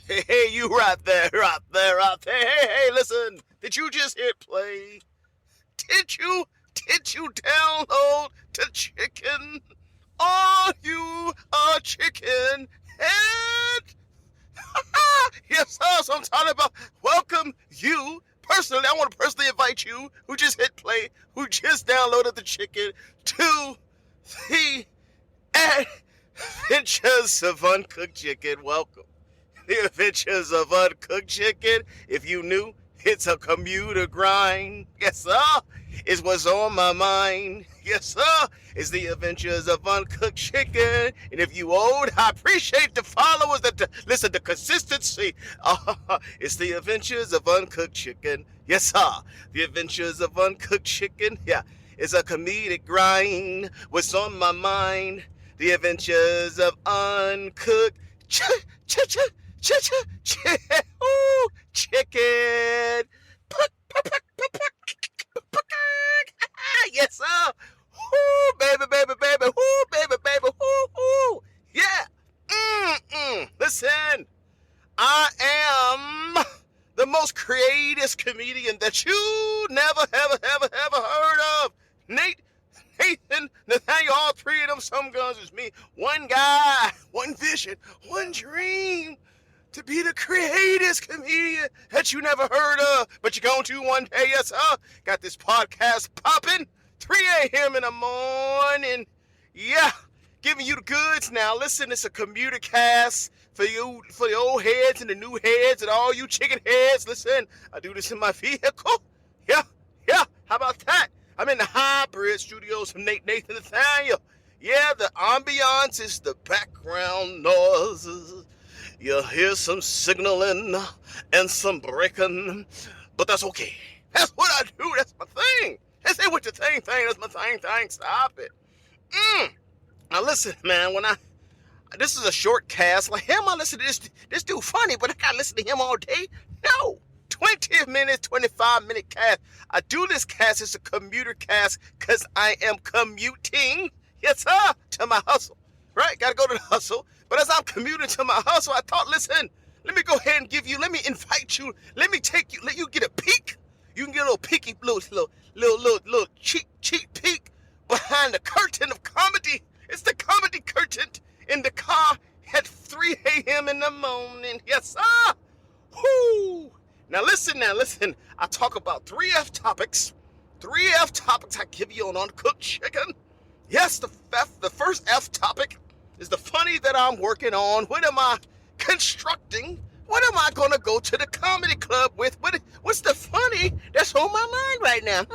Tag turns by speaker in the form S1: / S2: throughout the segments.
S1: Hey, you right there, right there, right there. Hey, listen. Did you just hit play? Did you? Did you download the chicken? Are you a chicken head? Yes, sir. So I'm talking about welcome you personally. I want to personally invite you who just hit play, who just downloaded the chicken, to the Adventures of Uncooked Chicken. Welcome. The Adventures of Uncooked Chicken. If you knew, it's a commuter grind. Yes, sir. It's what's on my mind. Yes, sir. It's the Adventures of Uncooked Chicken. And if you old, I appreciate the followers that listen to consistency. It's the Adventures of Uncooked Chicken. Yes, sir. The Adventures of Uncooked Chicken. Yeah, it's a comedic grind. What's on my mind? The Adventures of Uncooked Chicken. Yes, sir. Woo, baby, baby, baby. Woo, baby, baby. Woo, woo. Yeah. Listen, I am the most creative comedian that you never, ever heard of. Nathaniel, all three of them, some guns is me. One guy, one vision, one dream. To be the creative comedian that you never heard of, but you're going to one day. Yes, sir. Got this podcast popping, 3 a.m. in the morning. Yeah, giving you the goods now. Listen, it's a commuter cast for you, for the old heads and the new heads and all you chicken heads. Listen, I do this in my vehicle. Yeah. How about that? I'm in the hybrid studios from NateNathaNathaniel. Yeah, the ambiance is the background noises. You hear some signaling and some braking, but that's okay. That's what I do. That's my thing. That's it with your thing. That's my thing. Stop it. Now listen, man. This is a short cast. Like, hell, I listen to this dude funny, but I gotta listen to him all day. No. 20 minutes, 25-minute cast. I do this cast. It's a commuter cast because I am commuting. Yes, sir. To my hustle. Right? Gotta go to the hustle. But as I'm commuting to my hustle, I thought, listen, let me go ahead and let me invite you, let you get a peek. You can get a little cheap peek behind the curtain of comedy. It's the comedy curtain in the car at 3 a.m. in the morning. Yes, sir. Whoo. Now listen. I talk about 3F topics. 3F topics I give you on Uncooked Chicken. Yes, the first F topic is the funny that I'm working on. What am I constructing? What am I going to go to the comedy club with? What's the funny that's on my mind right now?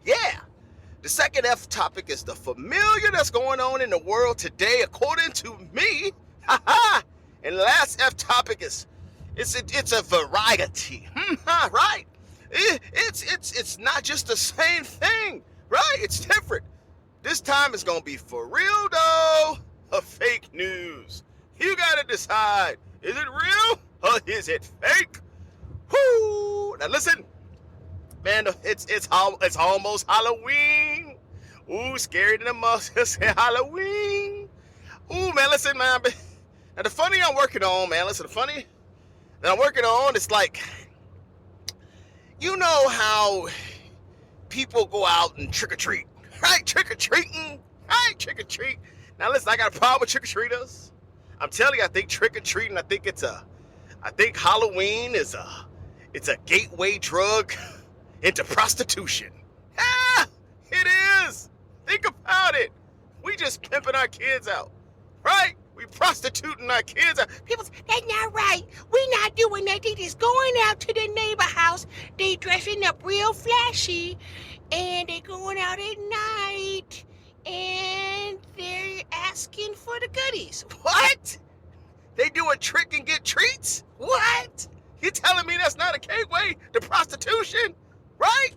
S1: Yeah. The second F topic is the familiar that's going on in the world today, according to me. And the last F topic is it's a variety. Right? It's not just the same thing. Right? It's different. This time it's gonna be for real though, or fake news. You gotta decide, is it real or is it fake? Whoo! Now listen, man, it's almost Halloween. Ooh, scary than a must. Halloween. Ooh, man, listen, man. Now the funny I'm working on, man. Listen, the funny that I'm working on is like, you know how people go out and trick or treat. Right, trick-or-treating. Right, trick-or-treat. Now listen, I got a problem with trick-or-treaters. I'm telling you, I think trick-or-treating, I think Halloween is it's a gateway drug into prostitution. It is. Think about it. We just pimping our kids out. Right? We prostituting our kids out.
S2: People say, that's not right. We're not doing that. They just going out to the neighbor house. They dressing up real flashy. And they going out at night, and they're asking for the goodies.
S1: What? They do a trick and get treats? What? You telling me that's not a gateway to prostitution? Right?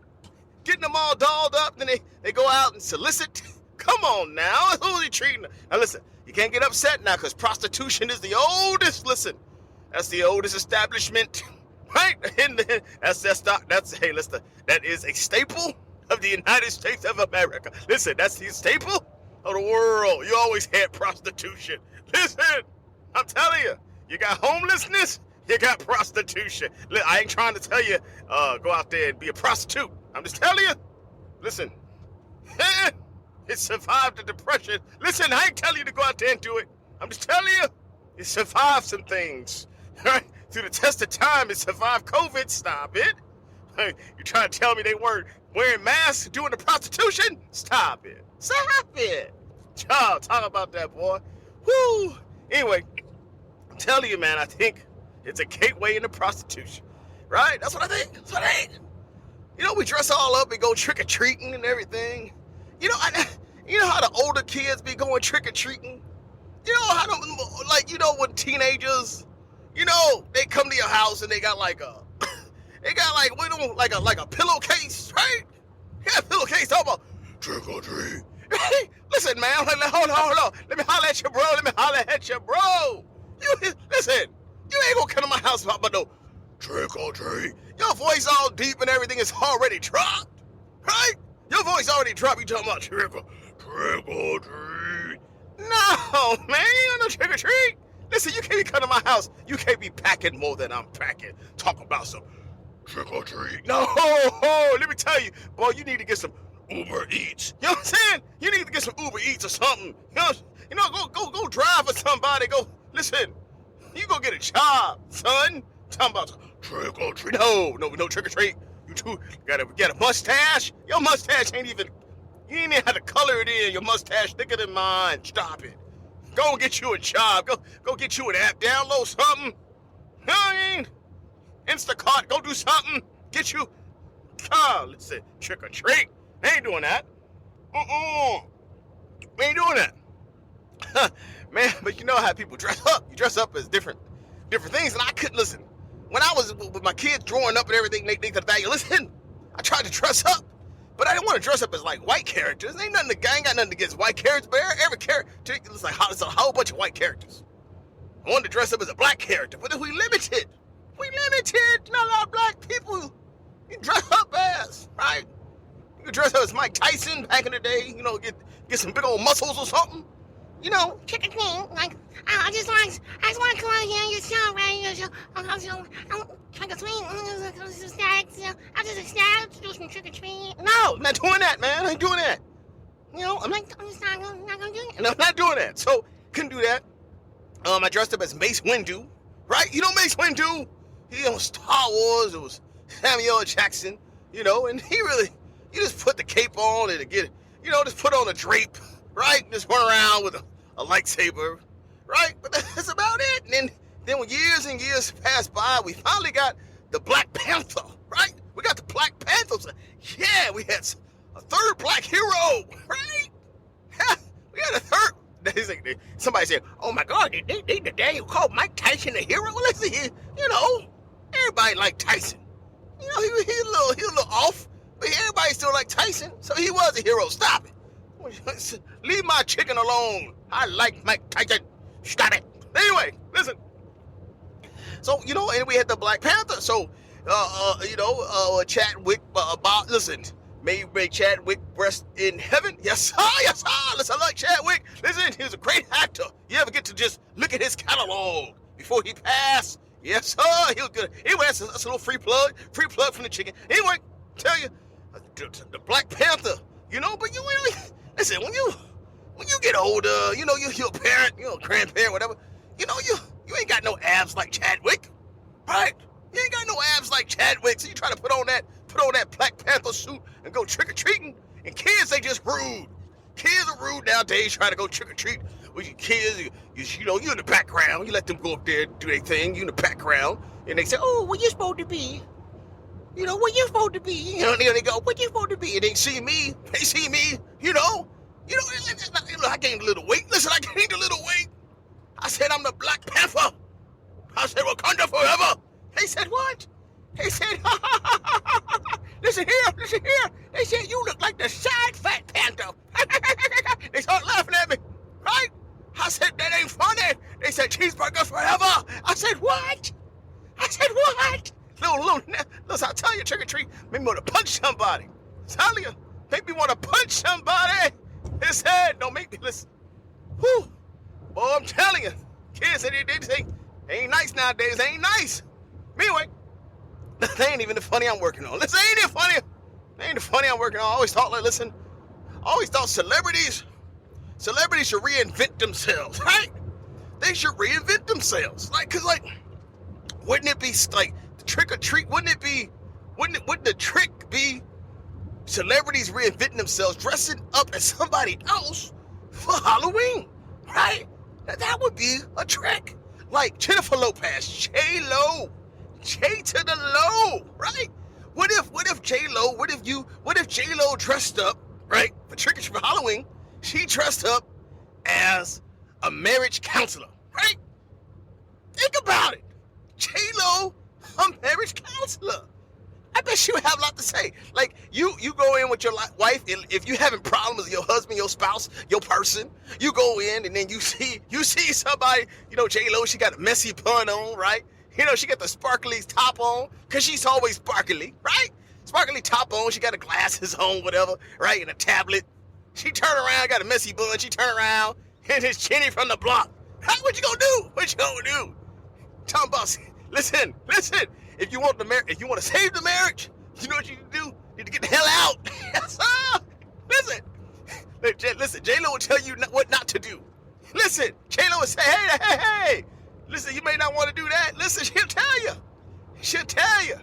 S1: Getting them all dolled up, then they go out and solicit? Come on now, who are you treating? Now listen, you can't get upset now because prostitution is the oldest, that's the oldest establishment, right? That is a staple of the United States of America. Listen, that's the staple of the world. You always had prostitution. Listen, I'm telling you, You got homelessness, you got prostitution. Look, I ain't trying to tell you, go out there and be a prostitute. I'm just telling you, listen, it survived the depression. Listen, I ain't telling you to go out there and do it. I'm just telling you, it survived some things. Right? Through the test of time, it survived COVID. Stop it. You trying to tell me they weren't wearing masks doing the prostitution? Stop it. Stop it. Y'all, talk about that, boy. Woo. Anyway, I'm telling you, man, I think it's a gateway into prostitution. Right? That's what I think. That's what I think. You know, we dress all up and go trick-or-treating and everything. You know, you know how the older kids be going trick-or-treating? You know how when teenagers, they come to your house and they got like a pillowcase, right? Yeah, pillowcase, talk about trick or treat. Right? Listen, man, hold on. Let me holler at you, bro. Listen, you ain't gonna come to my house about no trick or treat. Your voice all deep and everything is already dropped, right? Your voice already dropped. You talking about trick or treat? No, man, you ain't no trick or treat. Listen, you can't be coming to my house. You can't be packing more than I'm packing. Talking about some trick or treat. No, let me tell you, boy, you need to get some Uber Eats. You know what I'm saying? You need to get some Uber Eats or something. Go drive for somebody. Go, listen, you go get a job, son. Talking about trick or treat. No trick or treat. You two gotta get a mustache. Your mustache ain't even, you ain't even have to color it in. Your mustache thicker than mine. Stop it. Go and get you a job. Go get you an app. Download something. You know what I mean? Instacart. Go do something. Get you. Listen, trick or treat. They ain't doing that. We ain't doing that. Man, but you know how people dress up. You dress up as different things. And I couldn't listen. When I was with my kids growing up and everything, NateNathaNathaniel, listen, I tried to dress up. But I didn't want to dress up as like white characters. I ain't got nothing against white characters, but every character, it's like it's a whole bunch of white characters. I wanted to dress up as a black character, but we limited. Not a lot of black people you dress up as, right? You could dress up as Mike Tyson back in the day, get some big old muscles or something.
S2: Trick or treat. Like, I just want to come out here and your show, right? Trick or treat. I'm just excited to do some trick or treat.
S1: No, I'm not doing that, man. I ain't doing that.
S2: I'm just not gonna do it.
S1: And I'm not doing that. So, couldn't do that. I dressed up as Mace Windu, right? You know Mace Windu? He on Star Wars. It was Samuel L. Jackson, and you just put the cape on and just put on a drape, right? Just run around with a lightsaber, right? But that's about it. And then when years and years passed by, we finally got the Black Panther, right? We got the Black Panther. So, yeah, we had a third black hero, right? We got a third. Somebody said, "Oh my God, they Daniel called Mike Tyson a hero." Well, listen, everybody liked Tyson. He was a little off, but everybody still liked Tyson, so he was a hero. Stop it. Leave my chicken alone. I like Mike Tyson. Stop it. Anyway, listen. So, and we had the Black Panther. So, Chadwick, listen, may Chadwick rest in heaven. Yes, sir. Listen, I like Chadwick. Listen, he was a great actor. You ever get to just look at his catalog before he passed? Yes, sir. He was good. Anyway, that's a little free plug from the chicken. Anyway, tell you, the Black Panther, but listen, when you get older, you're a parent, grandparent, whatever, you ain't got no abs like Chadwick, right? You ain't got no abs like Chadwick, so you try to put on that Black Panther suit and go trick-or-treating, and kids, they just rude. Kids are rude nowadays trying to go trick-or-treat with your kids. You in the background. You let them go up there and do their thing. You in the background, and they say, "Oh, where you supposed to be? Where you supposed to be?" They go, "What you supposed to be?" And they see me. I gained a little weight. Listen, I gained a little weight. I said, "I'm the Black Panther." I said, "Wakanda forever." They said, "What?" They said, listen here. They said, "You look like the side fat panther." They started laughing at me, right? I said, "That ain't funny." They said, "Cheeseburger forever." I said, "What?" Listen, I tell you, trick or treat, make me want to punch somebody. Tell you, make me want to punch somebody. His head, don't make me listen. Whew. Boy, I'm telling you, kids, they say, Ain't nice nowadays. Ain't nice. Anyway, that ain't even the funny I'm working on. Listen, ain't it funny? Ain't the funny I'm working on. I always thought, like, listen, I always thought celebrities should reinvent themselves, right? They should reinvent themselves. Like, cause like, wouldn't it be like trick or treat? Wouldn't the trick be celebrities reinventing themselves, dressing up as somebody else for Halloween, right? That would be a trick. Like Jennifer Lopez, J-Lo, J to the low, right? What if J-Lo dressed up, right, for trick or treat for Halloween? She dressed up as a marriage counselor, right? Think about it. J-Lo, a marriage counselor. I bet she would have a lot to say. Like, you go in with your wife, if you having problems with your husband, your spouse, your person, you go in and then you see somebody, J-Lo, she got a messy bun on, right? She got the sparkly top on, because she's always sparkly, right? Sparkly top on, she got the glasses on, whatever, right? And a tablet. She turn around, got a messy bun, she turn around, and it's Jenny from the block. Hey, what you gonna do? Talking about, listen. If you want to save the marriage, you know what you need to do? You need to get the hell out. Yes, sir. Listen. J-Lo will tell you what not to do. Listen, J-Lo will say, hey. Listen, you may not want to do that. Listen, she'll tell you.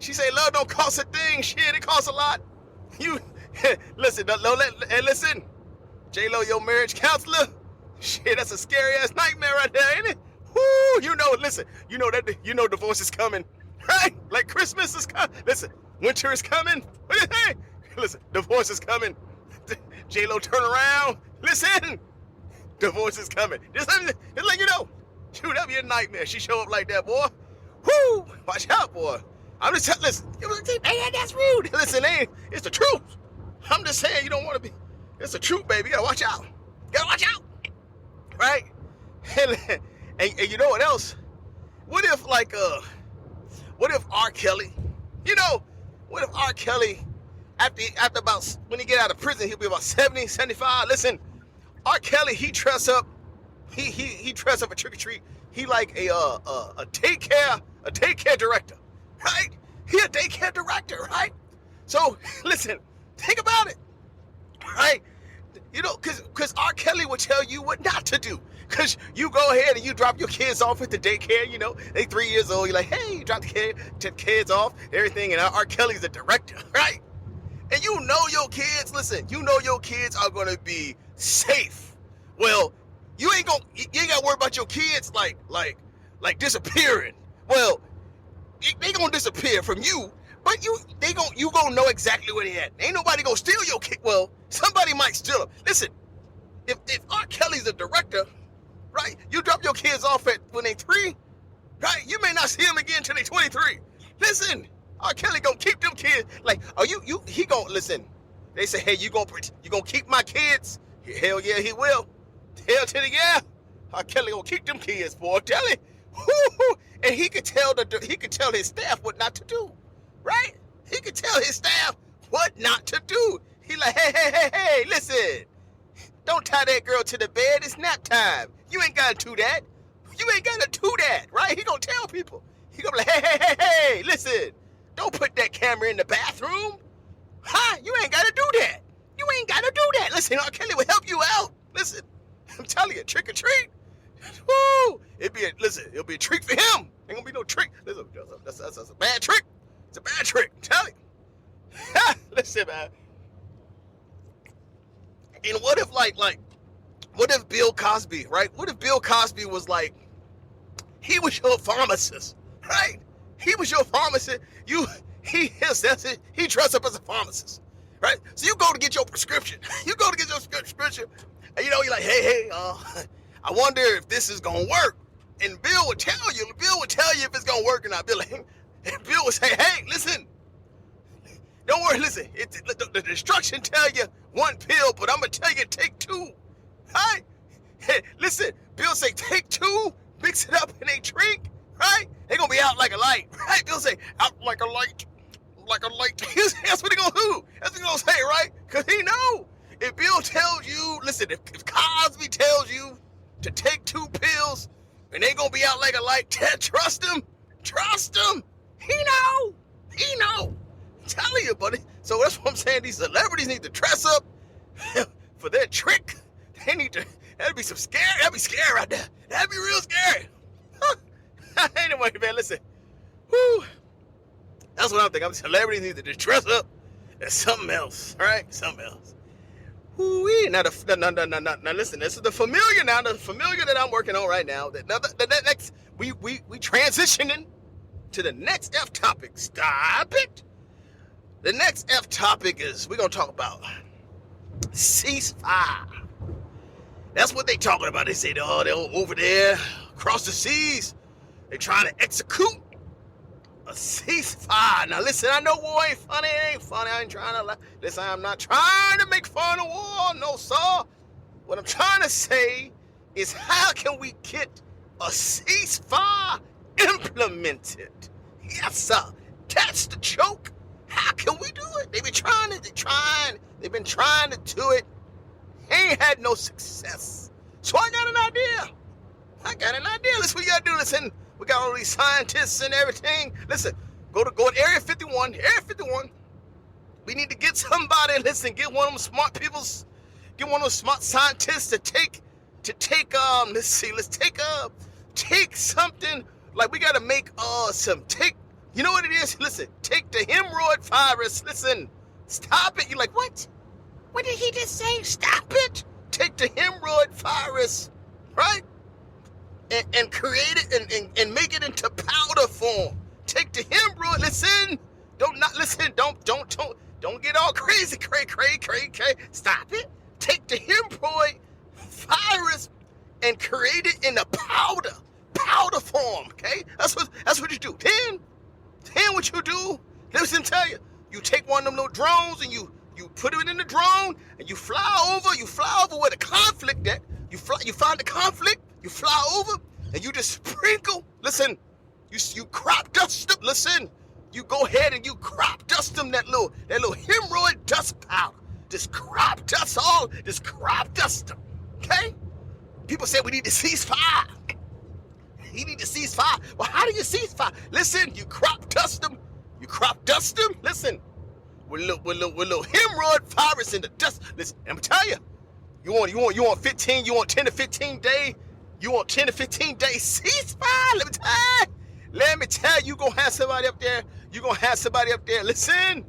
S1: She say, love don't cost a thing. Shit, it costs a lot. You listen. Listen, J-Lo, your marriage counselor. Shit, that's a scary ass nightmare right there, ain't it? Woo, listen, divorce is coming. Right? Like Christmas is coming. Listen, winter is coming. Hey, listen, divorce is coming. J-Lo turn around. Listen, divorce is coming. Just let you know. Shoot, that'd be a nightmare. She show up like that, boy. Whoo, watch out, boy. I'm just telling, listen, that's rude. Listen, it's the truth. I'm just saying you don't want to be. It's the truth, baby. You gotta watch out. Right? And you know what else? What if R. Kelly, what if R. Kelly, after about, when he get out of prison, he'll be about 70, 75. Listen, R. Kelly, he dress up a trick or treat. He like a daycare director, right? He a daycare director, right? So listen, think about it, right? Because R. Kelly will tell you what not to do. Because you go ahead and you drop your kids off at the daycare, they 3 years old. You're like, hey, you drop the kids off, everything. And R. Kelly's the director, right? And your kids, listen, your kids are going to be safe. Well, you ain't got to worry about your kids like disappearing. Well, they going to disappear from you, but you going to know exactly where they at. Ain't nobody going to steal your kid. Well, somebody might steal them. Listen, if R. Kelly's the director, right? You drop your kids off when they 3, right? You may not see them again until they 23. Listen, R. Kelly gonna keep them kids. Like, he gonna listen. They say, hey, you gonna keep my kids? Hell yeah, he will. Hell to the yeah. R. Kelly gonna keep them kids, boy. Tell him. And he could tell his staff what not to do, right? He could tell his staff what not to do. He like, hey, listen. Don't tie that girl to the bed. It's nap time. You ain't got to do that. Right? He gonna tell people. He gonna be like, hey, listen. Don't put that camera in the bathroom. Huh? You ain't got to do that. Listen, R. Kelly will help you out. Listen, I'm telling you, trick or treat. Woo! It'll be a treat for him. Ain't gonna be no trick. Listen, that's a bad trick. It's a bad trick. I'm telling you. Listen, man. And what if Bill Cosby, right? What if Bill Cosby was like, he was your pharmacist, right? He was your pharmacist. He dressed up as a pharmacist, right? So you go to get your prescription. And you're like, hey, I wonder if this is gonna work. And Bill would tell you if it's gonna work or not. Bill would say, hey, listen. Don't worry, listen. The instruction tell you 1 pill, but I'm gonna tell you take 2. Right? Hey, listen, Bill say take 2, mix it up and they drink, right? They gonna be out like a light, right? Bill say out like a light. That's what he gonna do. That's what he gonna say, right? Cause he know. If Bill tells you, listen, if Cosby tells you to take 2 pills And they gonna be out like a light. Trust him. Trust him. He know. He know. I'm telling you, buddy. So that's what I'm saying. These celebrities need to dress up for their trick. They need to. That'd be some scary. That'd be scary right there. That'd be real scary. Anyway, man, listen. Whew. That's what I'm thinking. Celebrities need to just dress up as something else, all right? Something else. Woo-wee. Now, now, listen. This is the familiar now. The familiar that I'm working on right now. The next, we transitioning to the next F topic. Stop it. The next F topic is we're gonna talk about ceasefire. That's what they talking about. They say, oh, they're over there across the seas. They're trying to execute a ceasefire. Now listen, I know war ain't funny. It ain't funny. I ain't trying to listen. I'm not trying to make fun of war. No, sir. What I'm trying to say is how can we get a ceasefire implemented? Yes, sir. That's the joke. How can we do it? They've been trying to do it. Ain't had no success. So I got an idea. Listen, what you gotta do. Listen, we got all these scientists and everything. Listen, go to Area 51. Area 51. We need to get somebody. Listen, get one of them smart peoples. Get one of those smart scientists to take. Let's see. Let's take something. Like we gotta make You know what it is? Listen, take the hemorrhoid virus. Listen, stop it. You're like, what?
S2: What did he just say? Stop it!
S1: Take the hemorrhoid virus, right? And create it and make it into powder form. Take the hemorrhoid. Listen, don't get all crazy. Stop it. Take the hemorrhoid virus and create it in a powder form. Okay, that's what you do. Then what you do? Listen, tell you. You take one of them little drones and you put it in the drone and you fly over where the conflict at. You find the conflict, you fly over, and you just sprinkle. Listen, you crop dust them. Listen, you go ahead and you crop dust them that little hemorrhoid dust powder. Just crop dust them. Okay? People say we need to cease fire. You need to cease fire. Well, how do you cease fire? Listen, you crop dust them. Listen. With little hemorrhoid virus in the dust. Listen, I'm gonna tell you, you want 10 to 15 day, you want 10 to 15 day ceasefire. Let me tell you, you gonna have somebody up there. Listen,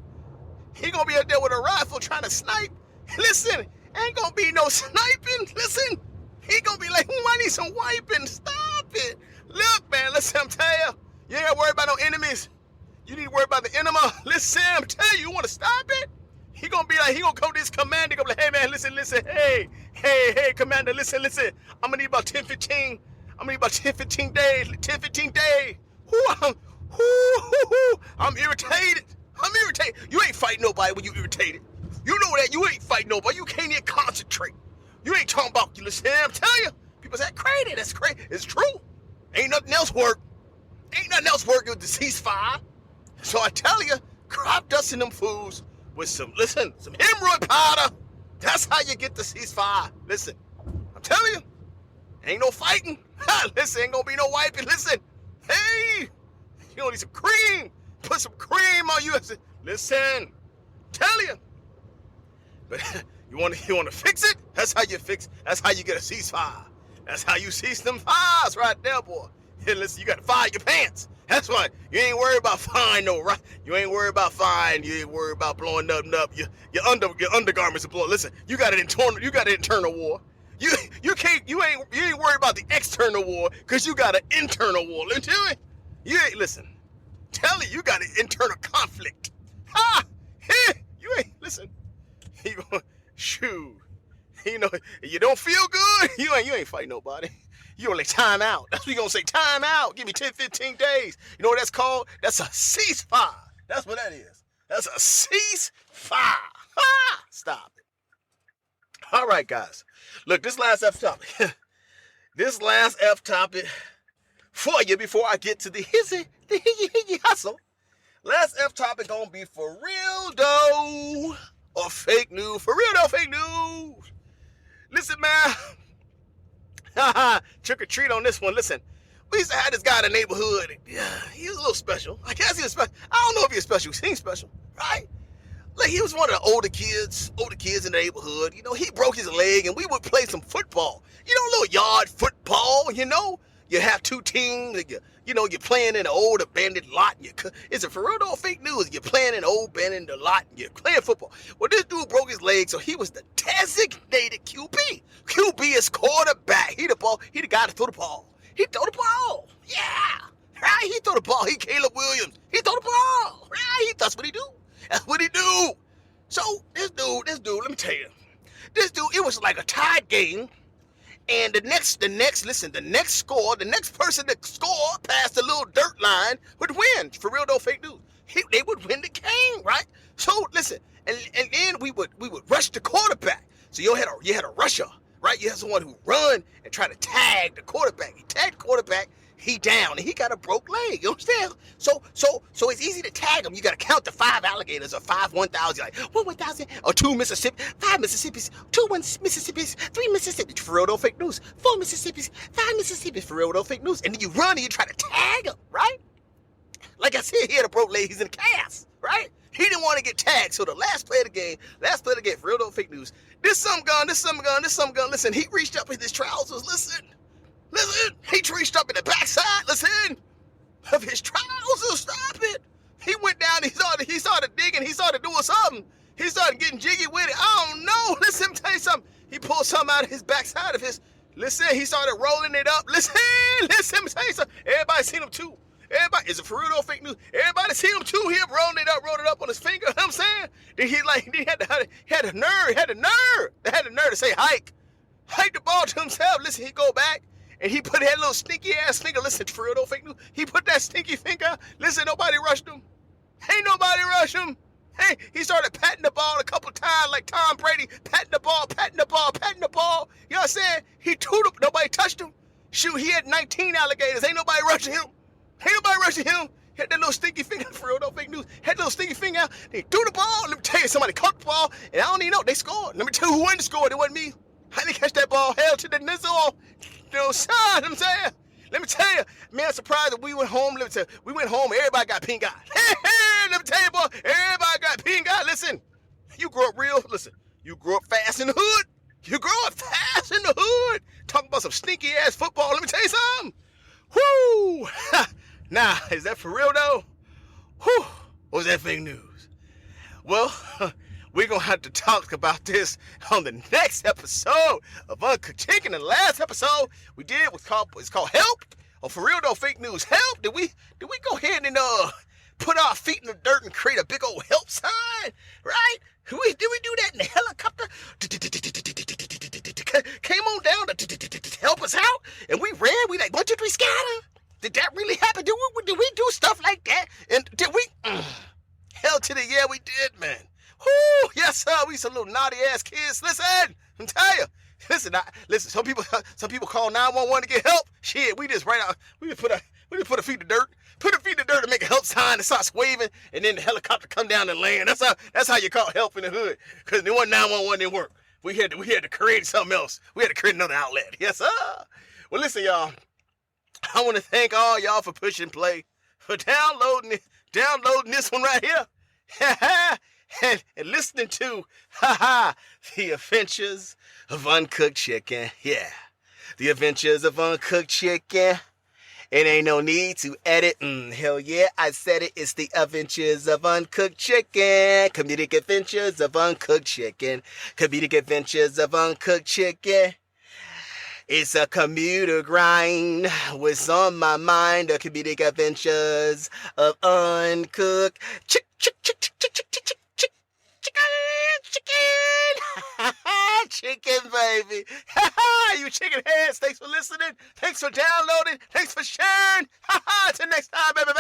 S1: he gonna be up there with a rifle trying to snipe. Listen, ain't gonna be no sniping. Listen, he gonna be like, I need some wiping. Stop it. Look, man. Listen, I'm telling you, you ain't gotta worry about no enemies. You need to worry about the enemy. Listen, I'm telling you, you want to stop it? He gonna come to his commander, gonna be like, hey man, listen, hey, commander, listen. I'm gonna need about 10, 15 days. I'm irritated. You ain't fighting nobody when you irritated. You know that, you ain't fighting nobody. You can't even concentrate. You ain't talking about, you listen, I'm telling you. People say, crazy, that's crazy. It's true. Ain't nothing else work with the ceasefire. So I tell you, crop dusting them fools with some hemorrhoid powder. That's how you get the ceasefire. Listen, I'm telling you, ain't no fighting. Listen, ain't gonna be no wiping. Listen, hey, you gonna need some cream. Put some cream on you. Listen, tell you. But you wanna fix it? That's how you get a ceasefire. That's how you cease them fires right there, boy. Hey, listen, you gotta fire your pants. That's why you ain't worried about fire, no, right? You ain't worried about fire. You ain't worried about blowing nothing up. Your undergarments are blowing. Listen, you got an internal war. You ain't worried about the external war because you got an internal war. You ain't listen. Tell you got an internal conflict. Ha! You ain't listen. You going shoot. You know you don't feel good. You ain't fighting nobody. You're like, time out. That's what you're going to say, time out. Give me 10, 15 days. You know what that's called? That's a ceasefire. That's what that is. That's a ceasefire. Ah, stop it. All right, guys. Look, this last F topic. This last F topic for you before I get to the hustle. Last F topic going to be for real, though, or fake news. For real, though, fake news. Listen, man. Trick or treat on this one. Listen, we used to have this guy in the neighborhood. Yeah, he was a little special. I guess he was special. I don't know if he was special. He seemed special, right? Like, he was one of the older kids in the neighborhood. You know, he broke his leg and we would play some football. You know, a little yard football, you know? You have two teams, and you're playing in an old abandoned lot. Is it for real or fake news? You're playing in an old abandoned lot and you're playing football. Well, this dude broke his leg, so he was the designated QB. QB is quarterback. He the guy to throw the ball. He throw the ball. Yeah. Right? He throw the ball. He Caleb Williams. He throw the ball. Right? That's what he do. That's what he do. So this dude, let me tell you. This dude, it was like a tied game. And the next person that scored past the little dirt line would win. For real though, fake news. They would win the game, right? So listen, and then we would rush the quarterback. So you had a rusher, right? You had someone who run and try to tag the quarterback. He tagged the quarterback. He down and he got a broke leg. You understand? So it's easy to tag him. You got to count the 5 alligators or 5 1,000. Like 1,000 or 2 Mississippi, 5 Mississippis, 2 Mississippis, 3 Mississippi. For real though, fake news. 4 Mississippis, 5 Mississippis. For real though, fake news. And then you run and you try to tag him, right? Like I said, he had a broke leg. He's in a cast, right? He didn't want to get tagged. So the last play of the game, for real though, fake news. This some gun. Listen, he reached up in his trousers. Listen, he reached up in the backside, of his trousers. Stop it. He went down, he started digging, he started doing something. He started getting jiggy with it. I don't know. Listen, let me tell you something. He pulled something out of his backside of his, he started rolling it up. Listen, let me tell you something. Everybody seen him too. Is it for real or fake news? Everybody seen him too. He rolled it up on his finger. You know what I'm saying? Then he had the nerve to say hike the ball to himself. Listen, he go back. And he put that little sneaky ass finger. Listen, for real, don't fake news. He put that stinky finger. Listen, nobody rushed him. Ain't nobody rushed him. Hey, he started patting the ball a couple times like Tom Brady. Patting the ball. You know what I'm saying? He tooted. Nobody touched him. Shoot, he had 19 alligators. Ain't nobody rushing him. He had that little stinky finger. For real, don't fake news. Had that little stinky finger out. They threw the ball. Let me tell you, somebody caught the ball. And I don't even know. They scored. Let me tell you who won the score. It wasn't me. I didn't catch that ball. Hell to the nizzle. No, son, I'm saying. Let me tell you, man, I'm surprised that we went home. Everybody got pink eye. Hey, let me tell you, boy, everybody got pink eye. Listen, you grew up real. Listen, you grew up fast in the hood. Talking about some sneaky ass football. Let me tell you something. Whoo! Now, is that for real though? Whew! Or was that fake news? Well, we're going to have to talk about this on the next episode of Uncooked Chicken. The last episode we did was called Help. Or for real though, fake news, help. Did we go ahead and put our feet in the dirt and create a big old help sign? Right? Did we do that in the helicopter? Came on down to help us out? And we ran, we like 1, 2, 3 scatter. Did that really happen? Did we do stuff like that? And did we? Hell to the yeah, we did, man. Whoo, yes, sir. We some little naughty ass kids. Listen, I'm telling you. Listen. Some people call 911 to get help. Shit, we just put a feet in the dirt. Put a feet in the dirt to make a help sign and starts waving, and then the helicopter come down and land. That's how you call help in the hood. Because the one 911 didn't work. We had to create something else. We had to create another outlet. Yes, sir. Well, listen, y'all. I want to thank all y'all for pushing play, for downloading this one right here. And listening to, The Adventures of Uncooked Chicken. Yeah, The Adventures of Uncooked Chicken. It ain't no need to edit. Hell yeah, I said it. It's The Adventures of Uncooked Chicken. Comedic Adventures of Uncooked Chicken. Comedic Adventures of Uncooked Chicken. It's a commuter grind. What's on my mind? The comedic adventures of uncooked chicken. Chicken, baby. You chicken heads. Thanks for listening. Thanks for downloading. Thanks for sharing. Till next time, baby.